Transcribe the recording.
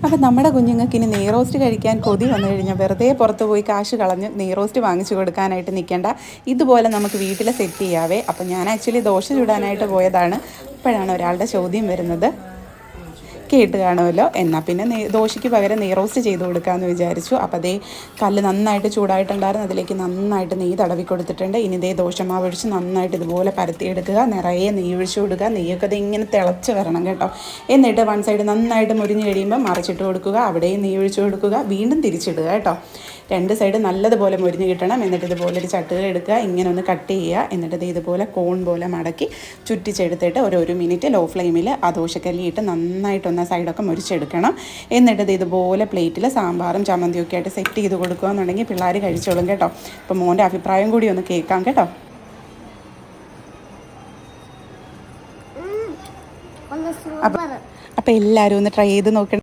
അപ്പം നമ്മുടെ കുഞ്ഞുങ്ങൾക്ക് ഇനി നെയ്റോസ്റ്റ് കഴിക്കാൻ കൊതി വന്നു കഴിഞ്ഞാൽ വെറുതെ പുറത്ത് പോയി കാശ് കളഞ്ഞ് നെയ്റോസ്റ്റ് വാങ്ങിച്ചു കൊടുക്കാനായിട്ട് നിൽക്കേണ്ട. ഇതുപോലെ നമുക്ക് വീട്ടിൽ സെറ്റ് ചെയ്യാവേ. അപ്പം ഞാൻ ആക്ച്വലി ദോശ ചുടാനായിട്ട് പോയതാണ്. അപ്പോഴാണ് ഒരാളുടെ ചോദ്യം വരുന്നത്. കേട്ട് കാണുമല്ലോ. എന്നാൽ പിന്നെ ദോശയ്ക്ക് പകരം നെയ്റോസ്റ്റ് ചെയ്ത് കൊടുക്കാമെന്ന് വിചാരിച്ചു. അപ്പോൾ അതേ കല്ല് നന്നായിട്ട് ചൂടായിട്ടുണ്ടായിരുന്നു. അതിലേക്ക് നന്നായിട്ട് നെയ്യ് തടവി കൊടുത്തിട്ടുണ്ട്. ഇനി ഇതേ ദോശമാവ് ഒഴിച്ച് നന്നായിട്ട് ഇതുപോലെ പരത്തിയെടുക്കുക. നിറയെ നെയ്യ് ഒഴിച്ച് കൊടുക്കുക. നെയ്യൊക്കെ അത് ഇങ്ങനെ തിളച്ച് വരണം കേട്ടോ. എന്നിട്ട് വൺ സൈഡ് നന്നായിട്ട് മുരിഞ്ഞ് കഴിയുമ്പോൾ മറിച്ചിട്ട് കൊടുക്കുക. അവിടെയും നെയ്യ് ഒഴിച്ച് കൊടുക്കുക. വീണ്ടും തിരിച്ചിടുക കേട്ടോ. രണ്ട് സൈഡ് നല്ലതുപോലെ മുരിഞ്ഞ് കിട്ടണം. എന്നിട്ട് ഇതുപോലെ ഒരു ചട്ടുക എടുക്കുക. ഇങ്ങനെ ഒന്ന് കട്ട് ചെയ്യുക. എന്നിട്ട് ഇത് ഇതുപോലെ കോൺ പോലെ മടക്കി ചുറ്റിച്ചെടുത്തിട്ട് ഒരു മിനിറ്റ് ലോ ഫ്ലെയിമിൽ ആ ദോശക്കല്ലിയിട്ട് നന്നായിട്ടൊന്ന് സൈഡൊക്കെ മുരിച്ചെടുക്കണം. എന്നിട്ട് ഇത് ഇതുപോലെ പ്ലേറ്റിൽ സാമ്പാറും ചമ്മന്തിയൊക്കെ ആയിട്ട് സെറ്റ് ചെയ്ത് കൊടുക്കുകയെന്നുണ്ടെങ്കിൽ പിള്ളേർ കഴിച്ചോളും കേട്ടോ. അപ്പോൾ മോൻ്റെ അഭിപ്രായം കൂടി ഒന്ന് കേൾക്കാം കേട്ടോ. അപ്പോൾ എല്ലാവരും ഒന്ന് ട്രൈ ചെയ്ത് നോക്കണം.